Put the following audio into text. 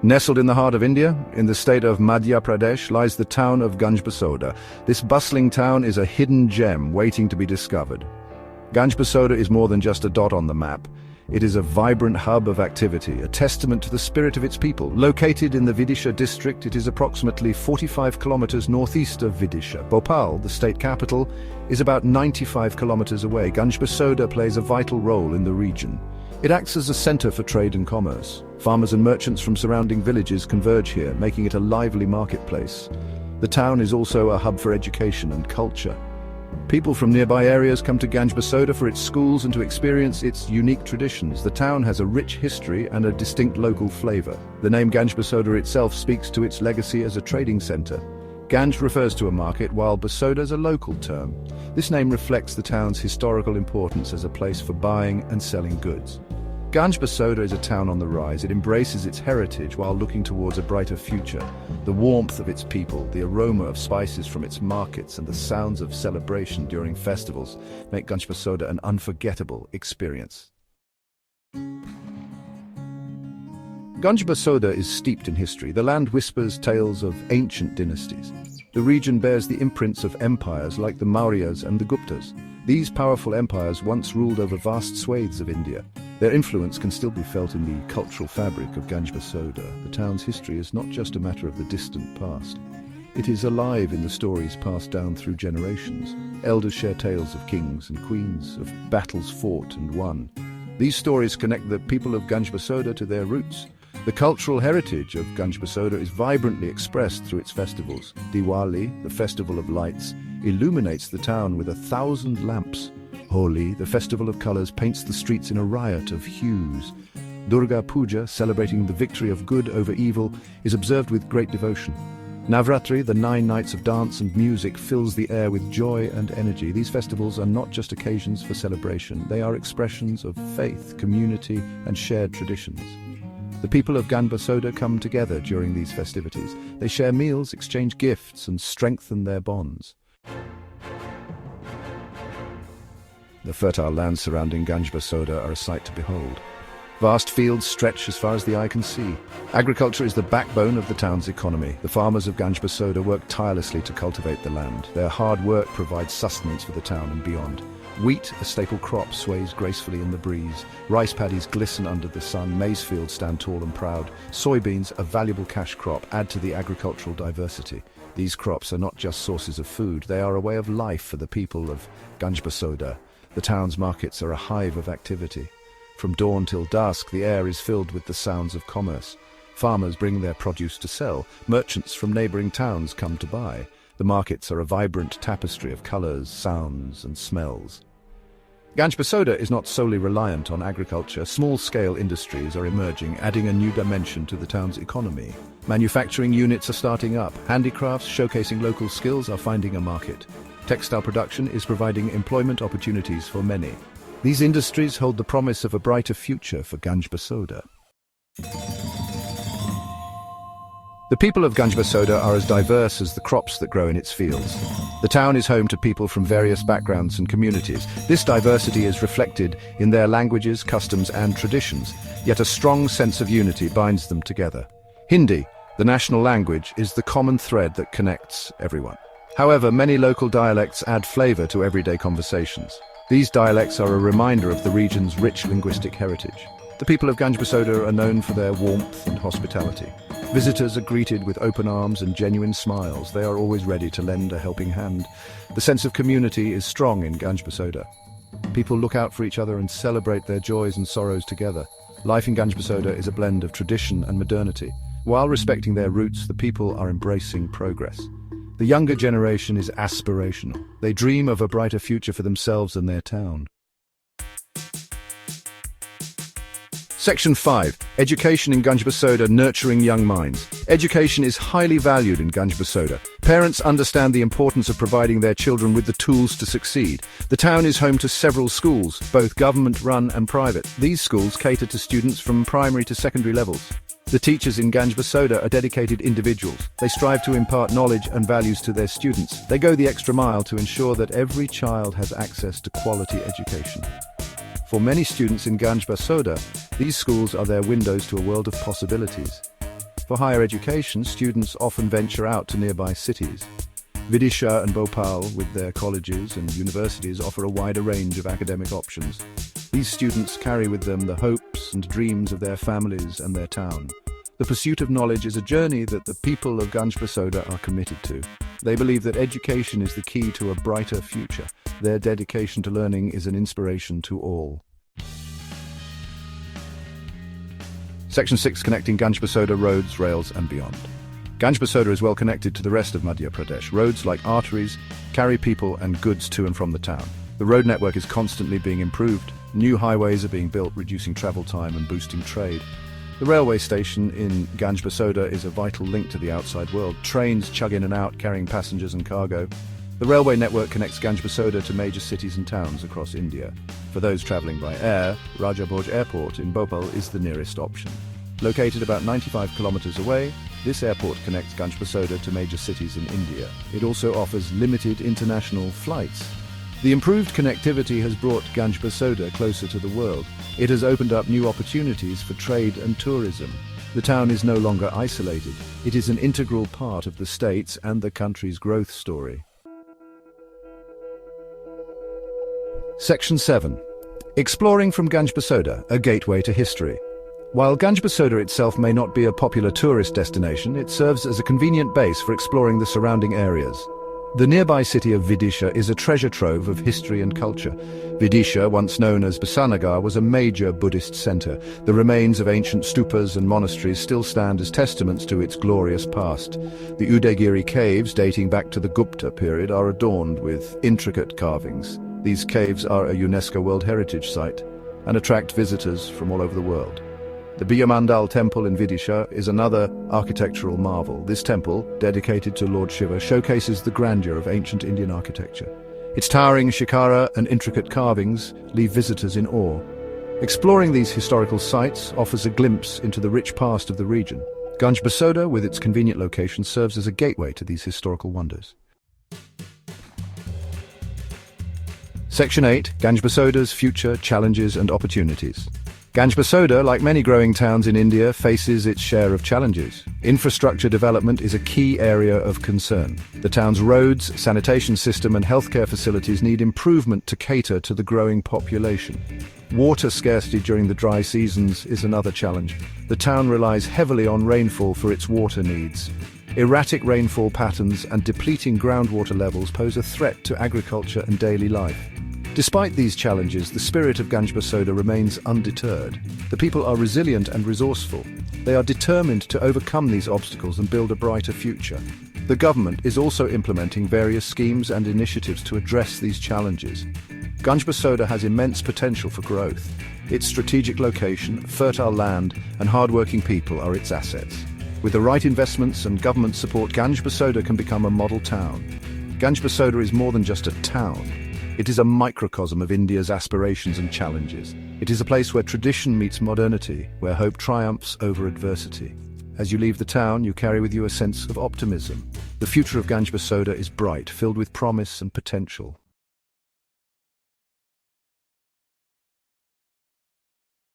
Nestled in the heart of India, in the state of Madhya Pradesh, lies the town of Ganjbasoda. This bustling town is a hidden gem waiting to be discovered. Ganjbasoda is more than just a dot on the map. It is a vibrant hub of activity, a testament to the spirit of its people. Located in the Vidisha district, it is approximately 45 kilometers northeast of Vidisha. Bhopal, the state capital, is about 95 kilometers away. Ganjbasoda plays a vital role in the region. It acts as a center for trade and commerce. Farmers and merchants from surrounding villages converge here, making it a lively marketplace. The town is also a hub for education and culture. People from nearby areas come to Ganjbasoda for its schools and to experience its unique traditions. The town has a rich history and a distinct local flavor. The name Ganjbasoda itself speaks to its legacy as a trading center. Ganj refers to a market, while Basoda is a local term. This name reflects the town's historical importance as a place for buying and selling goods. Ganjbasoda is a town on the rise. It embraces its heritage while looking towards a brighter future. The warmth of its people, the aroma of spices from its markets, and the sounds of celebration during festivals make Ganjbasoda an unforgettable experience. Ganjbasoda is steeped in history. The land whispers tales of ancient dynasties. The region bears the imprints of empires like the Mauryas and the Guptas. These powerful empires once ruled over vast swathes of India. Their influence can still be felt in the cultural fabric of Ganjbasoda. The town's history is not just a matter of the distant past. It is alive in the stories passed down through generations. Elders share tales of kings and queens, of battles fought and won. These stories connect the people of Ganjbasoda to their roots. The cultural heritage of Ganjbasoda is vibrantly expressed through its festivals. Diwali, the festival of lights, illuminates the town with 1,000 lamps. Holi, the festival of colors, paints the streets in a riot of hues. Durga Puja, celebrating the victory of good over evil, is observed with great devotion. Navratri, the 9 nights of dance and music, fills the air with joy and energy. These festivals are not just occasions for celebration. They are expressions of faith, community, and shared traditions. The people of Ganjbasoda come together during these festivities. They share meals, exchange gifts, and strengthen their bonds. The fertile lands surrounding Ganjbasoda are a sight to behold. Vast fields stretch as far as the eye can see. Agriculture is the backbone of the town's economy. The farmers of Ganjbasoda work tirelessly to cultivate the land. Their hard work provides sustenance for the town and beyond. Wheat, a staple crop, sways gracefully in the breeze. Rice paddies glisten under the sun. Maize fields stand tall and proud. Soybeans, a valuable cash crop, add to the agricultural diversity. These crops are not just sources of food. They are a way of life for the people of Ganjbasoda. The town's markets are a hive of activity. From dawn till dusk, the air is filled with the sounds of commerce. Farmers bring their produce to sell. Merchants from neighboring towns come to buy. The markets are a vibrant tapestry of colors, sounds, and smells. Ganjbasoda is not solely reliant on agriculture. Small-scale industries are emerging, adding a new dimension to the town's economy. Manufacturing units are starting up. Handicrafts showcasing local skills are finding a market. Textile production is providing employment opportunities for many. These industries hold the promise of a brighter future for Ganjbasoda. The people of Ganjbasoda are as diverse as the crops that grow in its fields. The town is home to people from various backgrounds and communities. This diversity is reflected in their languages, customs, and traditions, yet a strong sense of unity binds them together. Hindi, the national language, is the common thread that connects everyone. However, many local dialects add flavor to everyday conversations. These dialects are a reminder of the region's rich linguistic heritage. The people of Ganjbasoda are known for their warmth and hospitality. Visitors are greeted with open arms and genuine smiles. They are always ready to lend a helping hand. The sense of community is strong in Ganjbasoda. People look out for each other and celebrate their joys and sorrows together. Life in Ganjbasoda is a blend of tradition and modernity. While respecting their roots, the people are embracing progress. The younger generation is aspirational. They dream of a brighter future for themselves and their town. Section 5. Education in Ganjbasoda, nurturing young minds. Education is highly valued in Ganjbasoda. Parents understand the importance of providing their children with the tools to succeed. The town is home to several schools, both government-run and private. These schools cater to students from primary to secondary levels. The teachers in Ganjbasoda are dedicated individuals. They strive to impart knowledge and values to their students. They go the extra mile to ensure that every child has access to quality education. For many students in Ganjbasoda, these schools are their windows to a world of possibilities. For higher education, students often venture out to nearby cities. Vidisha and Bhopal, with their colleges and universities, offer a wider range of academic options. These students carry with them the hopes and dreams of their families and their town. The pursuit of knowledge is a journey that the people of Ganjbasoda are committed to. They believe that education is the key to a brighter future. Their dedication to learning is an inspiration to all. Section 6, connecting Ganjbasoda roads, rails and beyond. Ganjbasoda is well connected to the rest of Madhya Pradesh. Roads, like arteries, carry people and goods to and from the town. The road network is constantly being improved. New highways are being built, reducing travel time and boosting trade. The railway station in Ganjbasoda is a vital link to the outside world. Trains chug in and out, carrying passengers and cargo. The railway network connects Ganjbasoda to major cities and towns across India. For those travelling by air, Raja Bhoj Airport in Bhopal is the nearest option. Located about 95 kilometers away, this airport connects Ganjbasoda to major cities in India. It also offers limited international flights. The improved connectivity has brought Ganjbasoda closer to the world. It has opened up new opportunities for trade and tourism. The town is no longer isolated. It is an integral part of the state's and the country's growth story. Section 7. Exploring from Ganjbasoda, a gateway to history. While Ganjbasoda itself may not be a popular tourist destination, it serves as a convenient base for exploring the surrounding areas. The nearby city of Vidisha is a treasure trove of history and culture. Vidisha, once known as Basanagar, was a major Buddhist center. The remains of ancient stupas and monasteries still stand as testaments to its glorious past. The Udayagiri caves, dating back to the Gupta period, are adorned with intricate carvings. These caves are a UNESCO World Heritage Site and attract visitors from all over the world. The Biyamandal temple in Vidisha is another architectural marvel. This temple, dedicated to Lord Shiva, showcases the grandeur of ancient Indian architecture. Its towering shikara and intricate carvings leave visitors in awe. Exploring these historical sites offers a glimpse into the rich past of the region. Ganjbasoda, with its convenient location, serves as a gateway to these historical wonders. Section 8. Ganjbasoda's future, challenges and opportunities. Ganjbasoda, like many growing towns in India, faces its share of challenges. Infrastructure development is a key area of concern. The town's roads, sanitation system and healthcare facilities need improvement to cater to the growing population. Water scarcity during the dry seasons is another challenge. The town relies heavily on rainfall for its water needs. Erratic rainfall patterns and depleting groundwater levels pose a threat to agriculture and daily life. Despite these challenges, the spirit of Ganjbasoda remains undeterred. The people are resilient and resourceful. They are determined to overcome these obstacles and build a brighter future. The government is also implementing various schemes and initiatives to address these challenges. Ganjbasoda has immense potential for growth. Its strategic location, fertile land, and hard-working people are its assets. With the right investments and government support, Ganjbasoda can become a model town. Ganjbasoda is more than just a town. It is a microcosm of India's aspirations and challenges. It is a place where tradition meets modernity, where hope triumphs over adversity. As you leave the town, you carry with you a sense of optimism. The future of Ganjbasoda is bright, filled with promise and potential.